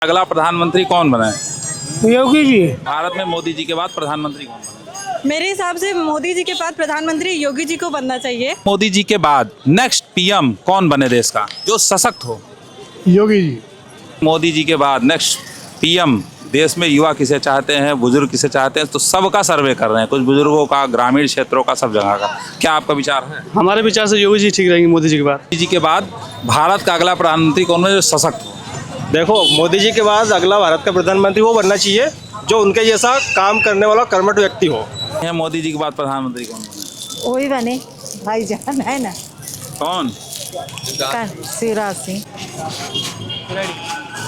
अगला प्रधानमंत्री कौन बने? योगी जी। भारत में मोदी जी के बाद प्रधानमंत्री कौन बने? मेरे हिसाब से मोदी जी के बाद प्रधानमंत्री योगी जी को बनना चाहिए। मोदी जी के बाद नेक्स्ट पीएम कौन बने देश का, जो सशक्त हो? योगी जी। मोदी जी के बाद नेक्स्ट पीएम देश में युवा किसे चाहते हैं, बुजुर्ग किसे चाहते हैं, तो सबका सर्वे कर रहे हैं, कुछ बुजुर्गों का, ग्रामीण क्षेत्रों का, सब जगह का। क्या आपका विचार है? हमारे विचार से योगी जी ठीक रहेंगे मोदी जी के बाद। मोदी जी के बाद भारत का अगला प्रधानमंत्री कौन बने जो सशक्त हो? देखो, मोदी जी के बाद अगला भारत का प्रधानमंत्री वो बनना चाहिए जो उनके जैसा काम करने वाला कर्मठ व्यक्ति हो। मोदी जी के बाद प्रधानमंत्री कौन बने? वही बने भाईजान है ना, कौन? शिवराज सिंह।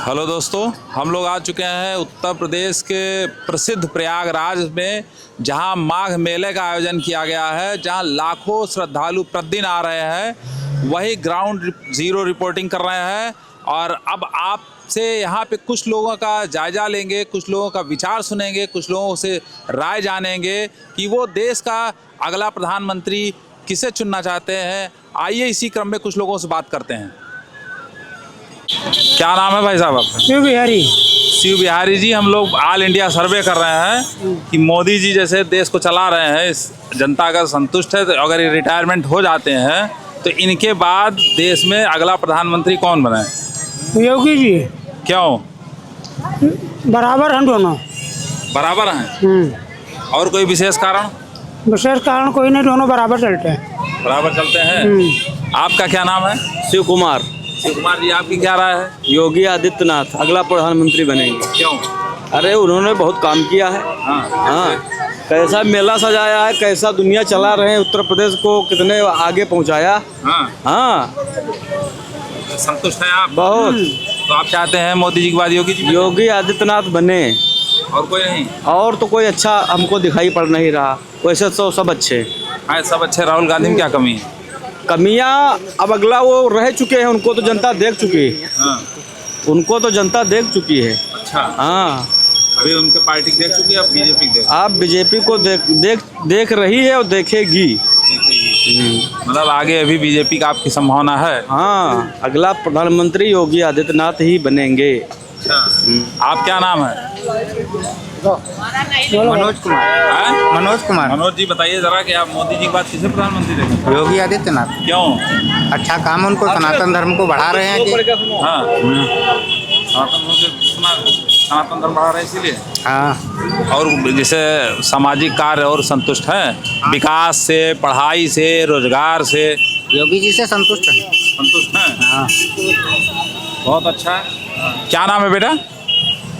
हेलो दोस्तों, हम लोग आ चुके हैं उत्तर प्रदेश के प्रसिद्ध प्रयागराज में, जहां माघ मेले का आयोजन किया गया है, जहां लाखों श्रद्धालु प्रतिदिन आ रहे हैं। वही ग्राउंड जीरो रिपोर्टिंग कर रहे हैं और अब आपसे यहाँ पे कुछ लोगों का जायजा लेंगे, कुछ लोगों का विचार सुनेंगे, कुछ लोगों से राय जानेंगे कि वो देश का अगला प्रधानमंत्री किसे चुनना चाहते हैं। आइए इसी क्रम में कुछ लोगों से बात करते हैं। क्या नाम है भाई साहब आपका? शिव बिहारी। शिव बिहारी जी, हम लोग ऑल इंडिया सर्वे कर रहे हैं कि मोदी जी जैसे देश को चला रहे हैं, इस जनता का संतुष्ट है, तो अगर ये रिटायरमेंट हो जाते हैं तो इनके बाद देश में अगला प्रधानमंत्री कौन बने? योगी जी। क्यों? बराबर हम दोनों। बराबर हैं? और कोई विशेष कारण? विशेष कारण कोई नहीं, दोनों बराबर चलते हैं। बराबर चलते हैं। आपका क्या नाम है? शिव कुमार। शिव कुमार जी, आपकी क्या राय है? योगी आदित्यनाथ अगला प्रधानमंत्री बनेंगे। क्यों? अरे उन्होंने बहुत काम किया है। हाँ, कैसा मेला सजाया है, कैसा दुनिया चला रहे हैं, उत्तर प्रदेश को कितने आगे पहुंचाया। हाँ, संतुष्ट हैं आप? बहुत। तो आप चाहते हैं मोदी जी के बाद योगी जी? योगी आदित्यनाथ बने, और कोई नहीं? और तो कोई अच्छा हमको दिखाई पड़ नहीं रहा। वैसे तो सब अच्छे हाँ, सब अच्छे। राहुल गांधी में क्या कमी है? कमियां अब अगला वो रह चुके हैं, उनको तो जनता देख चुकी है। हाँ। उनको तो जनता देख चुकी है। अच्छा, हाँ, अभी उनके पार्टी देख चुकी है, अब बीजेपी देख आप बीजेपी को देख रही है और देखेगी। मतलब आगे अभी बीजेपी का आपकी संभावना है? हाँ, अगला प्रधानमंत्री योगी आदित्यनाथ ही बनेंगे। अच्छा, आप क्या नाम है? मनोज कुमार। मनोज कुमार। मनोज जी, बताइए जरा कि आप मोदी जी के बाद किसे प्रधानमंत्री देखेंगे? योगी आदित्यनाथ। क्यों? अच्छा काम उनको, सनातन धर्म को बढ़ा रहे हैं कि हाँ, सनातन धर्म बढ़ा रहे हैं इसीलिए। हाँ। और जैसे सामाजिक कार्य और संतुष्ट हैं, विकास से, पढ़ाई से, रोजगार से योगी जी से संतुष्ट है। संतुष्ट हैं? हाँ। बहुत अच्छा है। क्या नाम है बेटा?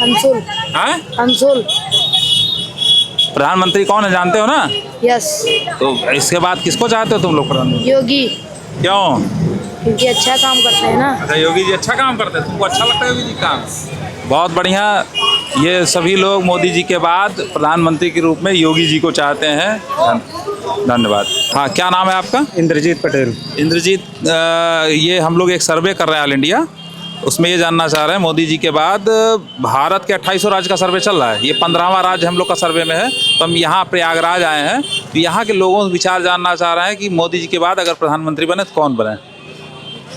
अंशुल। हाँ? अंशुल। प्रधानमंत्री कौन है जानते हो ना? यस। तो इसके बाद किसको चाहते हो तुम लोग प्रधानमंत्री? योगी, क्यों? क्योंकि अच्छा काम करते हैं ना। अच्छा, योगी जी अच्छा काम करते हैं, तुमको अच्छा लगता है योगी जी का? बहुत बढ़िया। ये सभी लोग मोदी जी के बाद प्रधानमंत्री के रूप में योगी जी को चाहते हैं। धन्यवाद। हाँ, क्या नाम है आपका? इंद्रजीत पटेल। इंद्रजीत, ये हम लोग एक सर्वे कर रहे हैं ऑल इंडिया, उसमें ये जानना चाह रहे हैं मोदी जी के बाद भारत के 2800 राज्य का सर्वे चल रहा है, ये 15वां राज्य हम लोग का सर्वे में है। तो हम यहाँ प्रयागराज आए हैं, तो यहाँ के लोगों से विचार जानना चाह रहे हैं कि मोदी जी के बाद अगर प्रधानमंत्री बने तो कौन बने?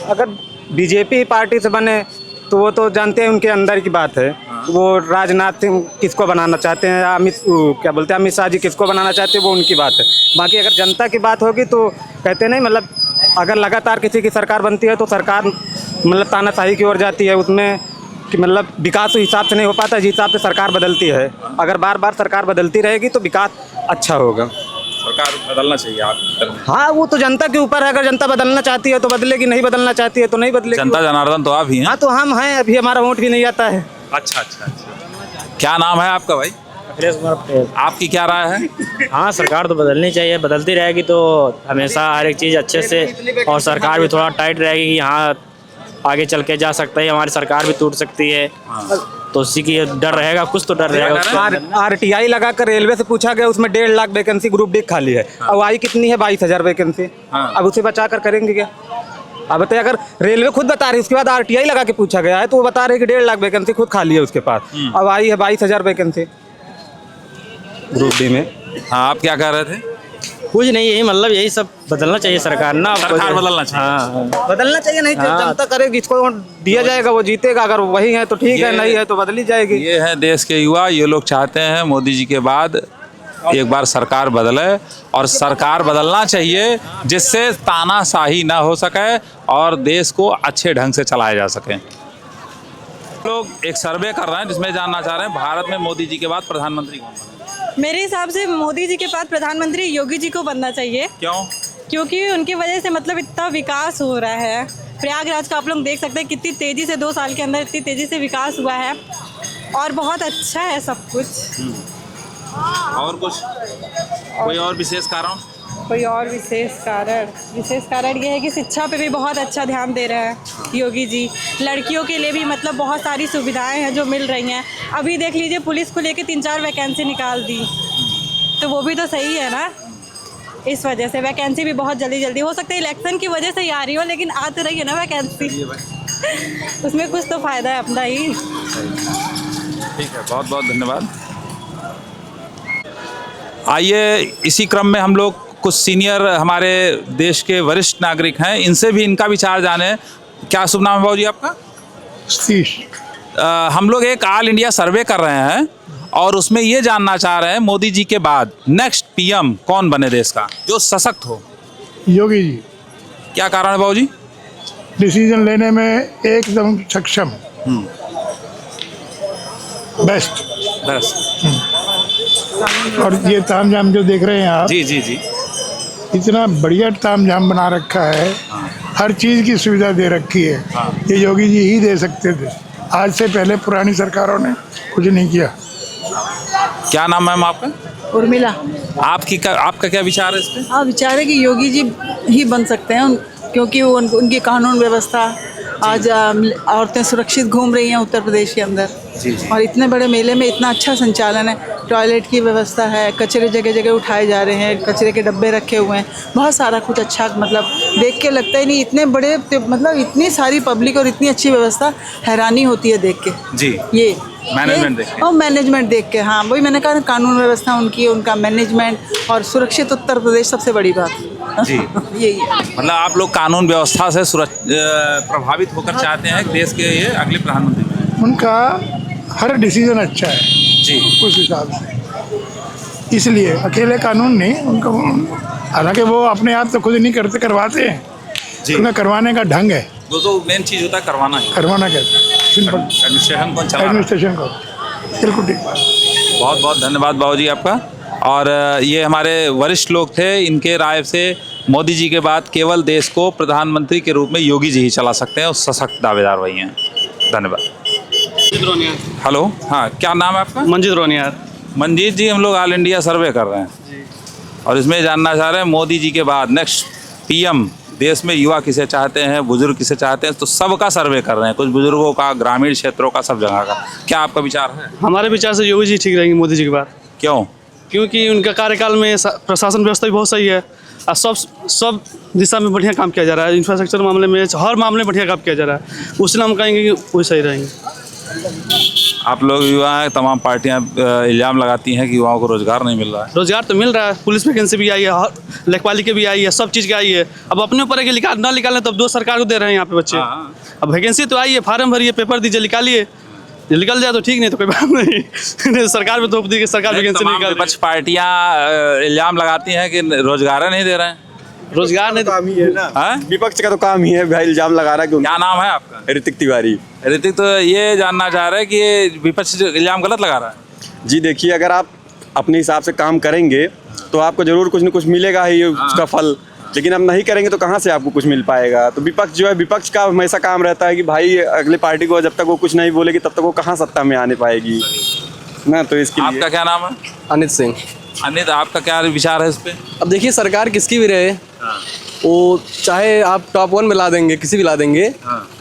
अगर बीजेपी पार्टी से बने तो वो तो जानते हैं, उनके अंदर की बात है। वो राजनाथ सिंह किसको बनाना चाहते हैं, अमित शाह जी किसको बनाना चाहते हैं, वो उनकी बात है। बाकी अगर जनता की बात होगी तो कहते नहीं, मतलब अगर लगातार किसी की सरकार बनती है तो सरकार मतलब तानाशाही की ओर जाती है, उसमें कि मतलब विकास उस हिसाब से नहीं हो पाता जिस हिसाब से सरकार बदलती है। अगर बार बार सरकार बदलती रहेगी तो विकास अच्छा होगा। सरकार बदलना चाहिए आप? हाँ, वो तो जनता के ऊपर है। अगर जनता बदलना चाहती है तो बदलेगी, नहीं बदलना चाहती है तो नहीं बदलेगी। जनता जनार्दन तो आप ही हैं? हाँ, तो हम हैं, अभी हमारा वोट भी नहीं आता है। अच्छा अच्छा अच्छा। क्या नाम है आपका भाई? अखिलेश कुमार पटेल। आपकी क्या राय है? हाँ, सरकार तो बदलनी चाहिए, बदलती रहेगी तो हमेशा हर एक चीज़ अच्छे से, और सरकार भी थोड़ा टाइट रहेगी कि यहाँ आगे चल के जा सकता है, हमारी सरकार भी टूट सकती है। तो उसी की डर रहेगा, कुछ तो डर रहेगा। RTI लगा कर रेलवे से पूछा गया, उसमें 1.5 लाख वैकेंसी ग्रुप डी खाली है। अब आई कितनी है? 22,000 वैकेंसी। अब उसे बचा कर करेंगे क्या? अब बताइए, अगर रेलवे खुद बता रही है, उसके बाद RTI लगा के पूछा गया है तो वो बता रहे कि 1.5 लाख वैकेंसी खुद खाली है उसके पास। अब आई है 22,000 वैकेंसी ग्रुप डी में। हाँ, आप क्या कह रहे थे? कुछ नहीं, यही मतलब यही सब बदलना चाहिए सरकार ना। सरकार बदलना चाहिए। हाँ, बदलना चाहिए, नहीं तो हाँ। जनता करेगी, जिसको दिया जाएगा वो जीतेगा, अगर वही है तो ठीक है, नहीं है तो बदली जाएगी। ये है देश के युवा, ये लोग चाहते हैं मोदी जी के बाद एक बार सरकार बदले, और सरकार बदलना चाहिए जिससे तानाशाही ना हो सके और देश को अच्छे ढंग से चलाया जा सके। लोग एक सर्वे कर रहे हैं जिसमें जानना चाह रहे हैं भारत में मोदी जी के बाद प्रधानमंत्री कौन बने? मेरे हिसाब से मोदी जी के बाद प्रधानमंत्री योगी जी को बनना चाहिए, क्यों? क्योंकि उनकी वजह से मतलब इतना विकास हो रहा है। प्रयागराज का आप लोग देख सकते हैं कितनी तेज़ी से 2 साल के अंदर इतनी तेज़ी से विकास हुआ है और बहुत अच्छा है सब कुछ। और कुछ कोई और विशेष कारण? कोई और विशेष कारण ये है कि शिक्षा पे भी बहुत अच्छा ध्यान दे रहे हैं योगी जी। लड़कियों के लिए भी मतलब बहुत सारी सुविधाएं हैं जो मिल रही हैं। अभी देख लीजिए पुलिस को लेके 3-4 वैकेंसी निकाल दी, तो वो भी तो सही है ना। इस वजह से वैकेंसी भी बहुत जल्दी हो सकता है इलेक्शन की वजह से ही आ रही हो, लेकिन आ तो रही है ना वैकेंसी, उसमें कुछ तो फ़ायदा है अपना ही। ठीक है, बहुत बहुत धन्यवाद। आइए इसी क्रम में हम लोग कुछ सीनियर हमारे देश के वरिष्ठ नागरिक हैं, इनसे भी इनका विचार जाने। क्या शुभ नाम है बाबू जी आपका? सतीश। हम लोग एक ऑल इंडिया सर्वे कर रहे हैं और उसमें ये जानना चाह रहे हैं मोदी जी के बाद नेक्स्ट पीएम कौन बने देश का, जो सशक्त हो। योगी जी क्या कारण है बाबू जी? डिसीजन लेने में एकदम सक्षम, बेस्ट। बस और ये तामझाम जो देख रहे हैं आप, जी जी जी। इतना बढ़िया तामझाम बना रखा है, हर चीज़ की सुविधा दे रखी है। ये योगी जी ही दे सकते थे, आज से पहले पुरानी सरकारों ने कुछ नहीं किया। क्या नाम है मैम आपका? उर्मिला। आपका क्या विचार है इस पे? हाँ, विचार है कि योगी जी ही बन सकते हैं क्योंकि वो उनकी कानून व्यवस्था, आज औरतें सुरक्षित घूम रही हैं उत्तर प्रदेश के अंदर। और इतने बड़े मेले में इतना अच्छा संचालन है, टॉयलेट की व्यवस्था है, कचरे जगह जगह उठाए जा रहे हैं, कचरे के डब्बे रखे हुए हैं, बहुत सारा कुछ अच्छा, मतलब देख के लगता ही नहीं, इतने बड़े मतलब इतनी सारी पब्लिक और इतनी अच्छी व्यवस्था, हैरानी होती है देख के। जी। ये मैनेजमेंट देख के। और मैनेजमेंट देख के, हाँ वही मैंने कहा, कानून व्यवस्था उनकी, उनका मैनेजमेंट और सुरक्षित उत्तर प्रदेश सबसे बड़ी बात जी। यही है। मतलब आप लोग कानून व्यवस्था से प्रभावित होकर चाहते हैं कि देश के ये अगले प्रधानमंत्री बने। उनका हर डिसीजन अच्छा है जी। उस हिसाब से, इसलिए अकेले कानून नहीं उनका, हालांकि वो अपने आप तो खुद नहीं करते, करवाते हैं जी। उनका करवाने का ढंग है, दोस्तों मेन चीज होता है करवाना है, करवाना कैसे, सिंपल एडमिनिस्ट्रेशन कौन चला रहा है। एडमिनिस्ट्रेशन को। बिल्कुल ठीक बात। बहुत बहुत धन्यवाद बाबू जी आपका। और ये हमारे वरिष्ठ लोग थे, इनके राय से मोदी जी के बाद केवल देश को प्रधानमंत्री के रूप में योगी जी ही चला सकते हैं और सशक्त दावेदार वही हैं। धन्यवाद। हेलो, हाँ क्या नाम है आपका? मंजीत रोनियार। मंजीत जी, हम लोग ऑल इंडिया सर्वे कर रहे हैं और इसमें जानना चाह रहे हैं मोदी जी के बाद नेक्स्ट पीएम देश में युवा किसे चाहते हैं, बुजुर्ग किसे चाहते हैं, तो सबका सर्वे कर रहे हैं, कुछ बुजुर्गों का, ग्रामीण क्षेत्रों का, सब जगह का। क्या आपका विचार है? हमारे विचार से योगी जी ठीक रहेंगे मोदी जी के बाद, क्यों? क्योंकि उनका कार्यकाल में प्रशासन व्यवस्था भी बहुत सही है और सब दिशा में बढ़िया काम किया जा रहा है, इंफ्रास्ट्रक्चर मामले में, हर मामले में बढ़िया काम किया जा रहा है, उससे हम कहेंगे कि वही सही रहेंगे। आप लोग युवा हैं, तमाम पार्टियां इल्ज़ाम लगाती हैं कि युवाओं को रोजगार नहीं मिल रहा है। रोजगार तो मिल रहा है, पुलिस वैकेंसी भी आई है, लेखपाली के भी आई है, सब चीज़ की आई है। अब अपने ऊपर है कि ना निकालें तो अब दो सरकार को दे रहे हैं यहाँ पे बच्चे। अब वैकेंसी तो आई है, फार्म भरिए, पेपर दीजिए, निकालिए, निकल जाए तो ठीक, नहीं तो कोई बात नहीं। सरकार में थोप दी कि सरकार वैकेंसी नहीं निकाल। विपक्ष पार्टियां इल्ज़ाम लगाती हैं कि रोजगार नहीं दे रहे हैं। रोजगार नहीं, काम ही है ना, हाँ? विपक्ष का तो काम ही है भाई इल्जाम लगा रहा है कि क्या नाम है आपका? ऋतिक तिवारी। ऋतिक, तो ये जानना चाह रहे हैं कि ये विपक्ष इल्ज़ाम गलत लगा रहा है। जी देखिए, अगर आप अपने हिसाब से काम करेंगे तो आपको जरूर कुछ न कुछ मिलेगा ही उसका फल, लेकिन आप नहीं करेंगे तो कहाँ से आपको कुछ मिल पाएगा। तो विपक्ष जो है, विपक्ष का हमेशा काम रहता है कि भाई अगले पार्टी को जब तक वो कुछ नहीं बोलेगी तब तक वो कहाँ सत्ता में आने पाएगी ना। तो इसके लिए आपका क्या नाम है? अनित सिंह। अनित, आपका क्या विचार है इस पे? अब देखिए, सरकार किसकी भी रहे, वो चाहे आप टॉप 1 में ला देंगे, किसी भी ला देंगे,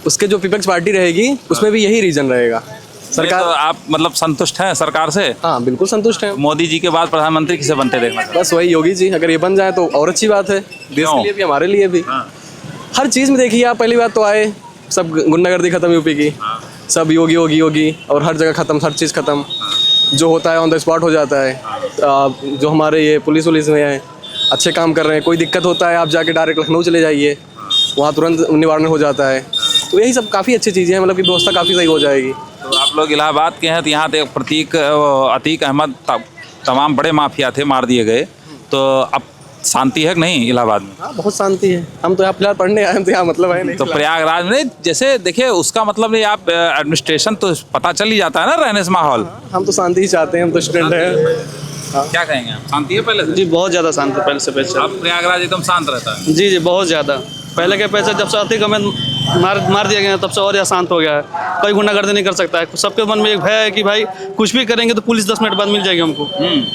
उसके जो विपक्ष पार्टी रहेगी उसमें भी यही रीजन रहेगा। सरकार, तो आप मतलब संतुष्ट हैं सरकार से? हाँ बिल्कुल संतुष्ट हैं। मोदी जी के बाद प्रधानमंत्री किसे बनते देखना चाहते हैं? बस वही योगी जी, अगर ये बन जाए तो और अच्छी बात है, देश के लिए भी हमारे लिए भी। हर चीज़ में देखिए आप, पहली बात तो आए, सब गुंडागर्दी खत्म यूपी की, सब योगी योगी योगी, और हर जगह खत्म, हर चीज़ खत्म, जो होता है ऑन द स्पॉट हो जाता है। जो हमारे ये पुलिस में है, अच्छे काम कर रहे हैं। कोई दिक्कत होता है आप जाके डायरेक्ट लखनऊ चले जाइए, वहाँ तुरंत निवारण हो जाता है। तो यही सब काफ़ी अच्छी चीज़ें हैं, मतलब कि व्यवस्था काफ़ी सही हो जाएगी। तो आप लोग इलाहाबाद के हैं, तो यहाँ तो एक अतीक अहमद तमाम बड़े माफिया थे, मार दिए गए, तो अब शांति है कि नहीं इलाहाबाद में? हाँ, बहुत शांति है। हम तो यहाँ फिलहाल पढ़ने आए हैं, तो यहाँ मतलब है नहीं। तो प्रयागराज में जैसे देखिए उसका मतलब नहीं, आप एडमिनिस्ट्रेशन तो पता चल ही जाता है ना रहने से माहौल। हम तो शांति ही चाहते हैं, हम तो स्टूडेंट हैं। क्या कहेंगे आप, शांति है पहले से? जी बहुत ज़्यादा शांत है पहले से पैसे। अब प्रयागराज एकदम शांत रहता है? जी जी बहुत ज़्यादा। पहले के पैसे जब से अतिक अहमद मार दिया गया तब से और शांत हो गया है। कोई गुंडागर्दी नहीं कर सकता है। सबके मन में एक भय है कि भाई कुछ भी करेंगे तो पुलिस 10 मिनट बाद मिल जाएगी हमको,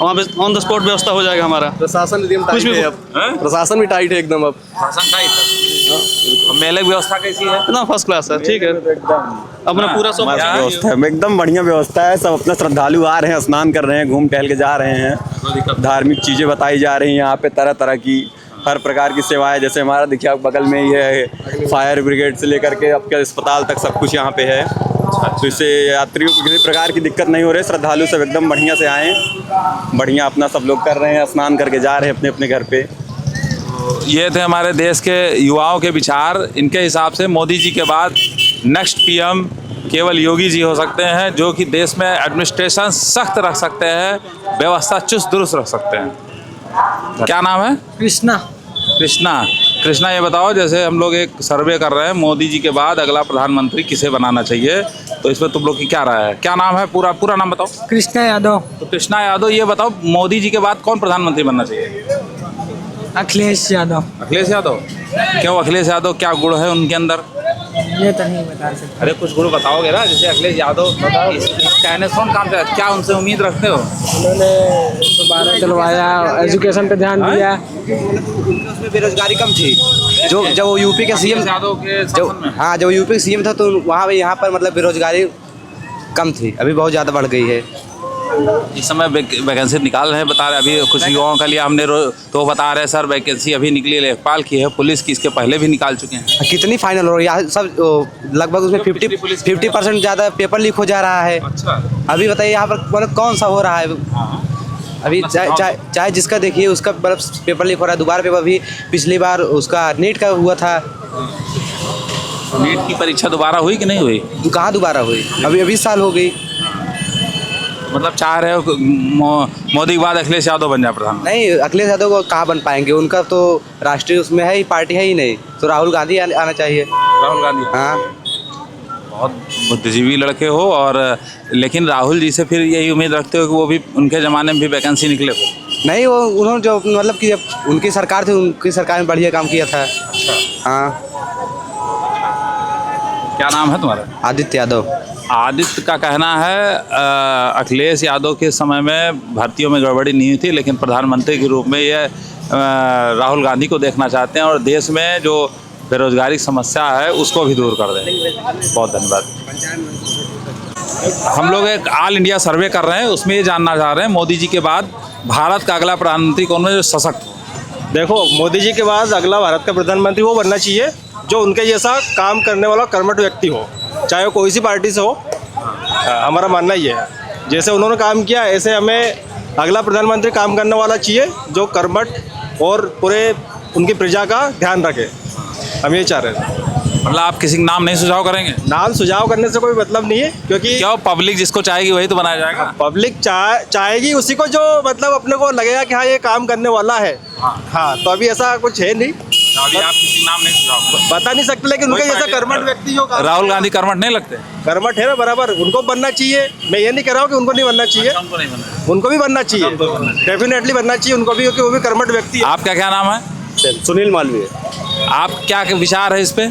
वहाँ पे ऑन द स्पॉट व्यवस्था हो जाएगा हमारा। प्रशासन एकदम कुछ टाइट भी है अब। प्रशासन भी टाइट है एकदम अब। शासन टाइट है। मेले की व्यवस्था कैसी है? एकदम फर्स्ट क्लास है, ठीक है। अपना पूरा सब व्यवस्था है, एकदम बढ़िया व्यवस्था है। सब अपने श्रद्धालु आ रहे हैं, स्नान कर रहे हैं, घूम टहल के जा रहे हैं। धार्मिक चीज़ें बताई जा रही हैं यहाँ पे, तरह तरह की हर प्रकार की सेवाएं। जैसे हमारा देखिए बगल में ही है, फायर ब्रिगेड से लेकर के आपके अस्पताल तक सब कुछ यहाँ पे है। तो इससे यात्रियों को किसी प्रकार की दिक्कत नहीं हो रही। श्रद्धालु सब एकदम बढ़िया से आए, बढ़िया अपना सब लोग कर रहे हैं, स्नान करके जा रहे हैं अपने अपने घर पे। ये थे हमारे देश के युवाओं के विचार। इनके हिसाब से मोदी जी के बाद नेक्स्ट पीएम केवल योगी जी हो सकते हैं, जो कि देश में एडमिनिस्ट्रेशन सख्त रख सकते हैं, व्यवस्था चुस्त दुरुस्त रख सकते हैं। क्या नाम है? कृष्णा। कृष्णा, ये बताओ, जैसे हम लोग एक सर्वे कर रहे हैं मोदी जी के बाद अगला प्रधानमंत्री किसे बनाना चाहिए, तो इसमें तुम लोग की क्या राय है? क्या नाम है? पूरा नाम बताओ। कृष्णा यादव। तो कृष्णा यादव, ये बताओ मोदी जी के बाद कौन प्रधानमंत्री बनना चाहिए? अखिलेश यादव। अखिलेश यादव? क्यों अखिलेश यादव, क्या गुण है उनके अंदर? ये तो नहीं बता सकते। अरे कुछ गुण बताओगे ना, जैसे अखिलेश यादव इस कहने से कौन काम चला, क्या उनसे उम्मीद रखते हो? उन्होंने दोबारा चलवाया, एजुकेशन पे ध्यान दिया। उसमें बेरोजगारी कम थी। जो जब वो यूपी के सीएम यादव के शासन में? हाँ, जब यूपी के सीएम था तो वहाँ यहाँ पर मतलब बेरोजगारी कम थी, अभी बहुत ज़्यादा बढ़ गई है। इस समय वैकेंसी निकाल रहे हैं, बता रहे अभी कुछ युवाओं के लिए हमने तो बता रहे सर वैकेंसी अभी निकली है, लेखपाल की है, पुलिस की, इसके पहले भी निकाल चुके हैं। कितनी फाइनल हो रही है सब? लगभग उसमें 50% ज़्यादा पेपर लीक हो जा रहा है। अच्छा, अभी बताइए यहाँ पर मतलब कौन सा हो रहा है? अभी चाहे जिसका देखिए उसका मतलब पेपर लीक हो रहा है। दोबारा पेपर भी पिछली बार उसका नीट का हुआ था। नीट की परीक्षा दोबारा हुई कि नहीं हुई? कहाँ दोबारा हुई? अभी साल हो गई। मतलब चाह रहे हो मोदी के बाद अखिलेश यादव बन जाए प्रधान? नहीं, अखिलेश यादव को कहाँ बन पाएंगे, उनका तो राष्ट्रीय उसमें है ही, पार्टी है ही नहीं। तो राहुल गांधी आना चाहिए। राहुल गांधी? हाँ, बहुत बुद्धिजीवी लड़के हो, और लेकिन राहुल जी से फिर यही उम्मीद रखते हो कि वो भी उनके ज़माने में भी वैकेंसी निकले हो? नहीं, वो उन्होंने जो मतलब कि जब उनकी सरकार थी, उनकी सरकार में बढ़िया काम किया था। हाँ। क्या नाम है तुम्हारा? आदित्य यादव। आदित्य का कहना है अखिलेश यादव के समय में भर्तियों में गड़बड़ी नहीं हुई थी, लेकिन प्रधानमंत्री के रूप में ये राहुल गांधी को देखना चाहते हैं और देश में जो बेरोजगारी की समस्या है उसको भी दूर कर दें। बहुत धन्यवाद। हम लोग एक ऑल इंडिया सर्वे कर रहे हैं, उसमें ये जानना चाह रहे हैं मोदी जी के बाद भारत का अगला प्रधानमंत्री कौन है जो सशक्त हो? देखो, मोदी जी के बाद अगला भारत का प्रधानमंत्री वो बनना चाहिए जो उनके जैसा काम करने वाला कर्मठ व्यक्ति हो, चाहे वो कोई सी पार्टी से हो। हमारा मानना ये है, जैसे उन्होंने काम किया ऐसे हमें अगला प्रधानमंत्री काम करने वाला चाहिए जो कर्मठ और पूरे उनकी प्रजा का ध्यान रखे। हम ये चाह रहे हैं। मतलब आप किसी का नाम नहीं सुझाव करेंगे? नाम सुझाव करने से कोई मतलब नहीं है, क्योंकि क्या पब्लिक जिसको चाहेगी वही तो बनाया जाएगा? पब्लिक चाहेगी उसी को जो मतलब अपने को लगेगा कि हाँ ये काम करने वाला है। हाँ, तो अभी ऐसा कुछ है नहीं। अभी आप किसी नाम नहीं सुझाव बता नहीं सकते, लेकिन उनके जैसा कर्मठ व्यक्ति जो राहुल गांधी कर्मठ नहीं लगते? कर्मठ है ना, बराबर उनको बनना चाहिए। मैं ये नहीं कह रहा हूँ कि उनको नहीं बनना चाहिए, उनको नहीं बनना, उनको भी बनना चाहिए, डेफिनेटली बनना चाहिए उनको भी, क्योंकि वो भी कर्मठ व्यक्ति है। आपका क्या नाम है? सुनील मालवीय। आप क्या विचार है इस पे?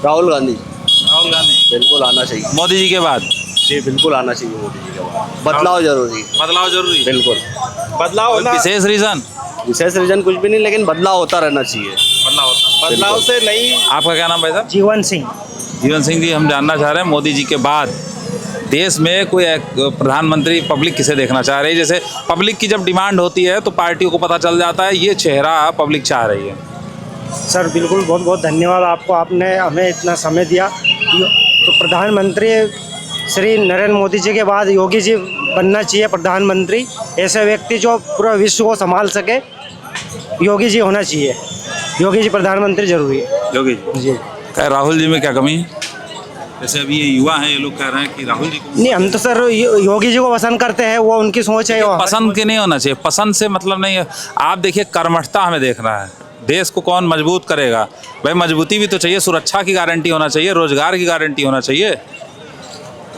राहुल गांधी। राहुल गांधी बिल्कुल आना चाहिए मोदी जी के बाद? जी बिल्कुल आना चाहिए मोदी जी के बाद। बदलाव जरूरी। बदलाव जरूरी? बिल्कुल बदलाव होना। विशेष रीजन? विशेष रीजन कुछ भी नहीं, लेकिन बदलाव होता रहना चाहिए। बदलाव से नहीं। आपका क्या नाम भाई साहब? जीवन सिंह। जीवन सिंह जी, हम जानना चाह रहे हैं मोदी जी के बाद देश में कोई एक प्रधानमंत्री पब्लिक किसे देखना चाह रही है? जैसे पब्लिक की जब डिमांड होती है तो पार्टियों को पता चल जाता है ये चेहरा पब्लिक चाह रही है। सर बिल्कुल, बहुत बहुत धन्यवाद आपको, आपने हमें इतना समय दिया। तो प्रधानमंत्री श्री नरेंद्र मोदी जी के बाद योगी जी बनना चाहिए प्रधानमंत्री, ऐसे व्यक्ति जो पूरा विश्व को संभाल सके। योगी जी होना चाहिए, योगी जी प्रधानमंत्री जरूरी है। योगी जी राहुल जी में क्या कमी है? जैसे अभी ये युवा हैं, ये लोग कह रहे हैं कि राहुल जी को नहीं, हम तो सर योगी जी को पसंद करते हैं, वो उनकी सोच है। पसंद के नहीं होना चाहिए, पसंद से मतलब नहीं है। आप देखिए कर्मठता हमें देखना है, देश को कौन मजबूत करेगा भाई, मजबूती भी तो चाहिए, सुरक्षा की गारंटी होना चाहिए, रोजगार की गारंटी होना चाहिए।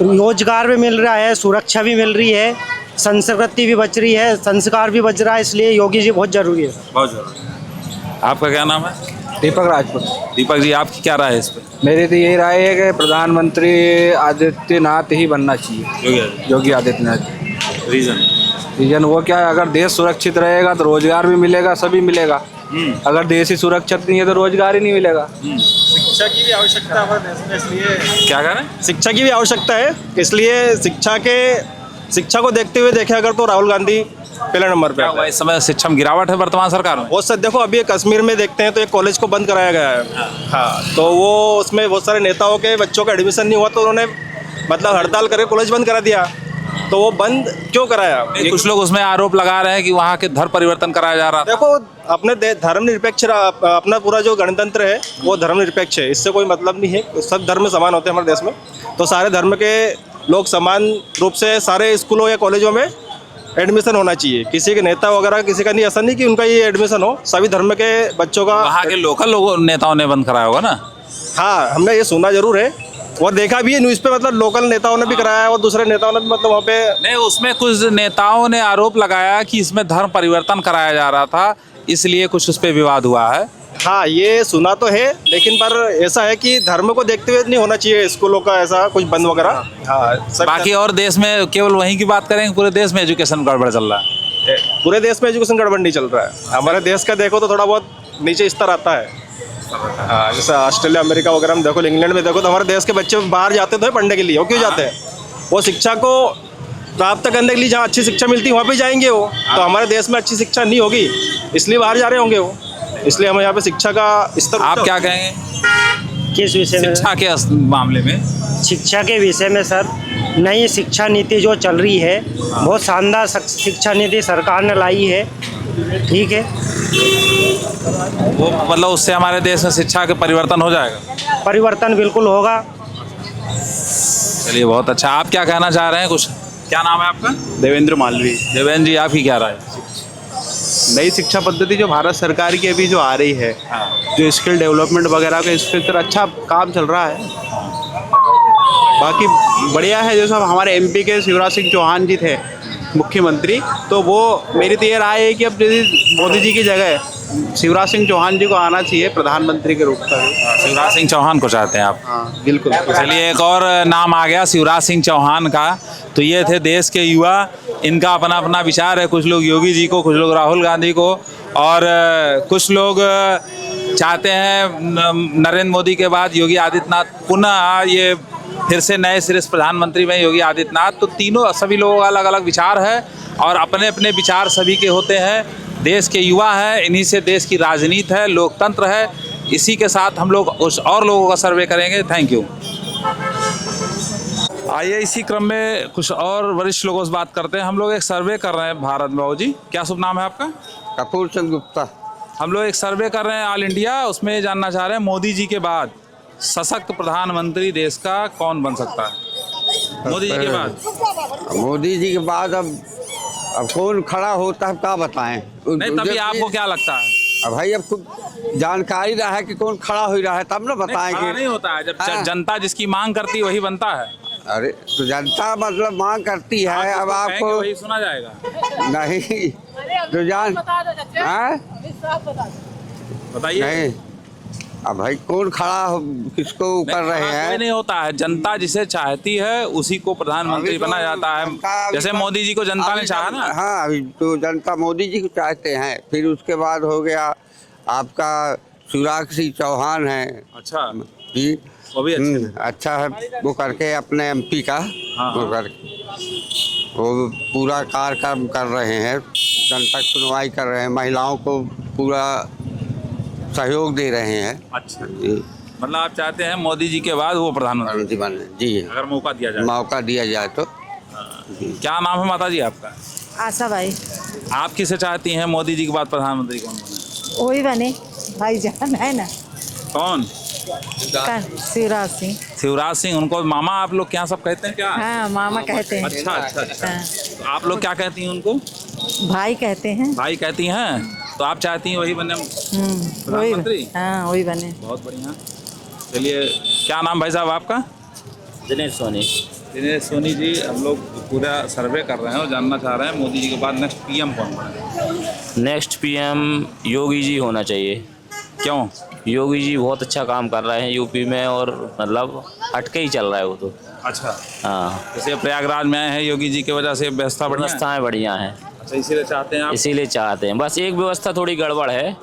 रोजगार भी मिल रहा है, सुरक्षा भी मिल रही है, संस्कृति भी बच रही है, संस्कार भी बच रहा है, इसलिए योगी जी बहुत जरूरी है। बहुत जरूरी। आपका क्या नाम है? दीपक राजपूत। दीपक जी आपकी क्या राय है इस पे? मेरी तो यही राय है कि प्रधानमंत्री आदित्यनाथ ही बनना चाहिए, योगी आदित्यनाथ। रीजन वो क्या है, अगर देश सुरक्षित रहेगा तो रोजगार भी मिलेगा, सभी मिलेगा। अगर देश ही सुरक्षित नहीं है तो रोजगार ही नहीं मिलेगा। शिक्षा की भी आवश्यकता है हमारे देश में, इसलिए क्या कह रहे हैं? शिक्षा की भी आवश्यकता है, इसलिए शिक्षा को देखते हुए देखे अगर तो राहुल गांधी पहला नंबर पे आता है। इस समय शिक्षा में गिरावट है वर्तमान सरकार में। वो सर देखो, अभी कश्मीर में देखते हैं तो एक कॉलेज को बंद कराया गया है। हाँ, तो वो उसमें बहुत सारे नेताओं के बच्चों का एडमिशन नहीं हुआ तो उन्होंने मतलब हड़ताल करके कॉलेज बंद करा दिया। तो वो बंद क्यों कराया? कुछ लोग उसमें आरोप लगा रहे हैं कि वहाँ के धर्म परिवर्तन कराया जा रहा था। देखो, अपने धर्मनिरपेक्ष अपना पूरा जो गणतंत्र है वो धर्मनिरपेक्ष है, इससे कोई मतलब नहीं है। सब धर्म समान होते हैं हमारे देश में, तो सारे धर्म के लोग समान रूप से सारे स्कूलों या कॉलेजों में एडमिशन होना चाहिए। किसी के नेता वगैरह किसी का नहीं, ऐसा नहीं कि उनका ये एडमिशन हो, सभी धर्म के बच्चों का। वहाँ के लोकल लोगों नेताओं ने बंद कराया होगा ना? हाँ, हमने ये सुना जरूर है और देखा भी है न्यूज़ पे, मतलब लोकल नेताओं ने भी कराया और दूसरे नेताओं ने भी, मतलब वहाँ पे नहीं, उसमें कुछ नेताओं ने आरोप लगाया कि इसमें धर्म परिवर्तन कराया जा रहा था, इसलिए कुछ उस पर विवाद हुआ है। हाँ, ये सुना तो है, लेकिन पर ऐसा है कि धर्म को देखते हुए नहीं होना चाहिए स्कूलों का ऐसा कुछ बंद वगैरह। हाँ, बाकी और देश में केवल वहीं की बात करेंगे, पूरे देश में एजुकेशन गड़बड़ चल रहा है। पूरे देश में एजुकेशन गड़बड़ नहीं चल रहा है। हमारे देश का देखो तो थोड़ा बहुत नीचे स्तर आता है। हाँ, जैसे ऑस्ट्रेलिया अमेरिका वगैरह में देखो, इंग्लैंड में देखो, तो हमारे देश के बच्चे बाहर जाते तो पढ़ने के लिए। वो क्यों जाते हैं? वो शिक्षा को प्राप्त करने के लिए जहाँ अच्छी शिक्षा मिलती है वहाँ पे जाएंगे वो। तो हमारे देश में अच्छी शिक्षा नहीं होगी, इसलिए बाहर जा रहे होंगे वो। इसलिए हमें यहाँ पे शिक्षा का स्तर। आप क्या कहेंगे किस विषय में? शिक्षा के मामले में? शिक्षा के विषय में सर, नई शिक्षा नीति जो चल रही है, बहुत शानदार शिक्षा नीति सरकार ने लाई है, ठीक है। वो मतलब उससे हमारे देश में शिक्षा के परिवर्तन हो जाएगा? परिवर्तन बिल्कुल होगा। चलिए, बहुत अच्छा। आप क्या कहना चाह रहे हैं कुछ? क्या नाम है आपका? देवेंद्र मालवी। देवेंद्र जी आपकी क्या राय है? नई शिक्षा पद्धति जो भारत सरकार की अभी जो आ रही है, जो स्किल डेवलपमेंट वगैरह का, इस पर अच्छा काम चल रहा है। बाकी बढ़िया है। जैसे हमारे एमपी के शिवराज सिंह चौहान जी थे मुख्यमंत्री, तो वो मेरी तो ये राय है कि अब मोदी जी की जगह शिवराज सिंह चौहान जी को आना चाहिए प्रधानमंत्री के रूप में। शिवराज सिंह चौहान को चाहते हैं आप? हाँ, बिल्कुल। चलिए, एक और नाम आ गया शिवराज सिंह चौहान का। तो ये थे देश के युवा, इनका अपना अपना विचार है। कुछ लोग योगी जी को, कुछ लोग राहुल गांधी को, और कुछ लोग चाहते हैं नरेंद्र मोदी के बाद योगी आदित्यनाथ पुनः ये फिर से नए सिरे से प्रधानमंत्री में योगी आदित्यनाथ। तो तीनों सभी लोगों का अलग अलग विचार है और अपने अपने विचार सभी के होते हैं। देश के युवा हैं, इन्हीं से देश की राजनीति है, लोकतंत्र है। इसी के साथ हम लोग उस और लोगों का सर्वे करेंगे। Thank you. आइए इसी क्रम में कुछ और वरिष्ठ लोगों से बात करते हैं। हम लोग एक सर्वे कर रहे हैं भारत में। बाबू जी, क्या शुभ नाम है आपका? कपूर चंद गुप्ता। हम लोग एक सर्वे कर रहे हैं ऑल इंडिया, उसमें ये जानना चाह रहे हैं मोदी जी के बाद सशक्त प्रधानमंत्री देश का कौन बन सकता है? मोदी जी के बाद? मोदी जी के बाद अब कौन खड़ा होता है क्या बताएं? नहीं, तभी आपको क्या लगता है? अब भाई अब खुद जानकारी रहा है कि कौन खड़ा हो रहा है तब ना बताएंगे। नहीं होता है, जब जनता जिसकी मांग करती है वही बनता है। अरे तो जनता मतलब मांग करती है, अब आपको वही सुना जाएगा। नहीं तो जान बताइए। नहीं, अब भाई कौन खड़ा किसको कर रहे हैं? नहीं होता है, जनता जिसे चाहती है उसी को प्रधानमंत्री बना जाता है। जैसे मोदी जी को जनता ने चाहा ना। हाँ, अभी तो जनता मोदी जी को चाहते हैं। फिर उसके बाद हो गया आपका शिवराज सिंह चौहान है। अच्छा जी, वो भी अच्छा है। वो करके अपने एमपी का वो करके वो पूरा कार्यक्रम कर रहे हैं, जनता की सुनवाई कर रहे हैं, महिलाओं को पूरा सहयोग दे रहे हैं। अच्छा जी, मतलब आप चाहते हैं मोदी जी के बाद वो प्रधानमंत्री बने? जी, अगर मौका दिया जाए। मौका दिया जाए तो। क्या नाम है माता जी आपका? आशा भाई। आप किसे चाहती हैं मोदी जी के बाद प्रधानमंत्री कौन बने? वही बने भाईजान है ना। कौन? शिवराज सिंह। शिवराज सिंह, उनको मामा आप लोग क्या सब कहते हैं क्या? हाँ मामा कहते हैं। अच्छा अच्छा अच्छा। तो आप लोग क्या कहती हैं उनको? भाई कहते हैं। भाई कहती हैं। तो आप चाहती हैं वही बने प्रधानमंत्री? हाँ वही बने। बहुत बढ़िया। चलिए, क्या नाम भाई साहब आपका? दिनेश सोनी। दिनेश सोनी जी, हम लोग पूरा सर्वे कर रहे हैं और जानना चाह रहे हैं मोदी जी के बाद नेक्स्ट पीएम कौन बने? नेक्स्ट पीएम योगी जी होना चाहिए। क्यों? योगी जी बहुत अच्छा काम कर रहे हैं यूपी में, और मतलब हटके ही चल रहा है वो तो। अच्छा। हाँ, जैसे प्रयागराज में आए हैं योगी जी की वजह से व्यवस्था बढ़िया है? व्यवस्थाएँ बढ़िया हैं। अच्छा, इसीलिए चाहते हैं आप? इसीलिए चाहते हैं। बस एक व्यवस्था थोड़ी गड़बड़ है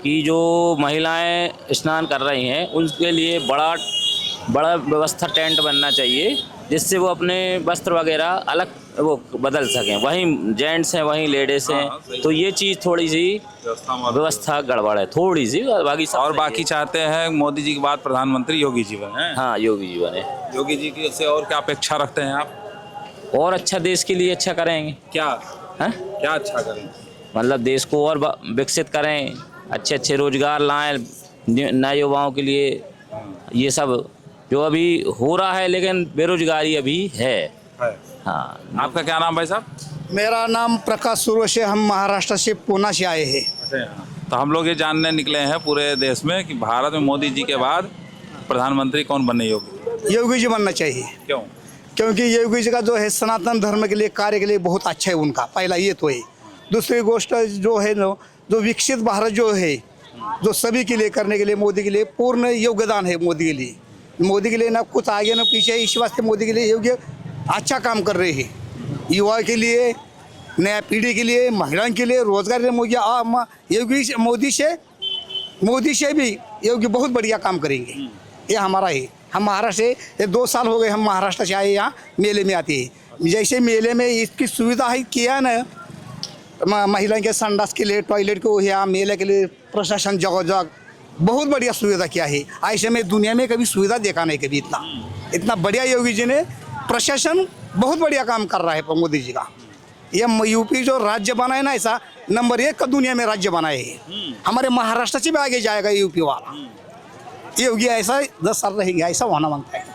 कि जो महिलाएं स्नान कर रही हैं उनके लिए बड़ा व्यवस्था टेंट बनना चाहिए, जिससे वो अपने वस्त्र वगैरह अलग वो बदल सकें। वहीं जेंट्स हैं, वहीं लेडीज हैं, तो ये चीज़ थोड़ी सी व्यवस्था गड़बड़ है थोड़ी सी। बाकी सब और बाकी चाहते हैं मोदी जी के बाद प्रधानमंत्री योगी जी बने। हाँ, योगी जी बने। योगी जी की से और क्या अपेक्षा रखते हैं आप? और अच्छा देश के लिए अच्छा करेंगे। क्या हैं? क्या अच्छा करें? मतलब देश को और विकसित करें, अच्छे अच्छे रोजगार लाएं नए युवाओं के लिए। ये सब जो अभी हो रहा है, लेकिन बेरोजगारी अभी है। हाँ। आपका क्या नाम भाई साहब? मेरा नाम प्रकाश सूर्यवंशी, हम महाराष्ट्र से पूना से आए हैं। तो हम लोग ये जानने निकले हैं पूरे देश में कि भारत में मोदी जी के बाद प्रधानमंत्री कौन बने योगी? योगी जी बनना चाहिए। क्यों? क्योंकि योगी जी का जो है सनातन धर्म के लिए कार्य के लिए बहुत अच्छा है उनका, पहला ये तो है। दूसरी गोष्ट जो है जो विकसित भारत जो है, जो सभी के लिए करने के लिए मोदी के लिए पूर्ण योगदान है। मोदी के लिए ना कुछ आगे ना पीछे, इस वास्ते मोदी के लिए योगी अच्छा काम कर रहे हैं। युवा के लिए, नया पीढ़ी के लिए, महिलाओं के लिए, रोजगार के लिए मोदी से भी योगी बहुत बढ़िया काम करेंगे। ये हमारा है। हम महाराष्ट्र से 2 साल हो गए, हम महाराष्ट्र से आए, यहाँ मेले में आते हैं। जैसे मेले में इसकी सुविधा है किया ना, महिलाओं के संडास के लिए, टॉयलेट को, यहाँ मेले के लिए प्रशासन जगह बहुत बढ़िया सुविधा किया है। ऐसे में दुनिया में कभी सुविधा देखा नहीं, कभी इतना बढ़िया योगी जी ने प्रशासन बहुत बढ़िया काम कर रहा है मोदी जी का। ये यूपी जो राज्य बना है ना, ऐसा नंबर 1 का दुनिया में राज्य बनाए है। हमारे महाराष्ट्र से भी आगे जाएगा यूपी वाला। योगी ऐसा 10 साल रहेंगे, ऐसा होना मांगता है।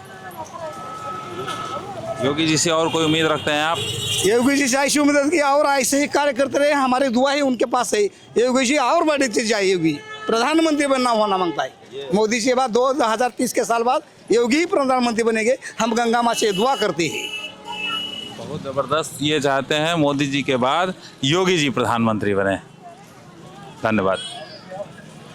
योगी जी से और कोई उम्मीद रखते हैं आप? योगी जी से ऐसी उम्मीद की और ऐसे ही कार्य करते रहे, हमारी दुआ है उनके पास है। योगी जी और बढ़ते जाए, योगी प्रधानमंत्री बनना होना मांगता है। मोदी से बाद 2030 के साल बाद योगी प्रधानमंत्री बनेंगे, हम गंगा माँ से दुआ करते हैं। बहुत ज़बरदस्त। ये चाहते हैं मोदी जी के बाद योगी जी प्रधानमंत्री बने। धन्यवाद।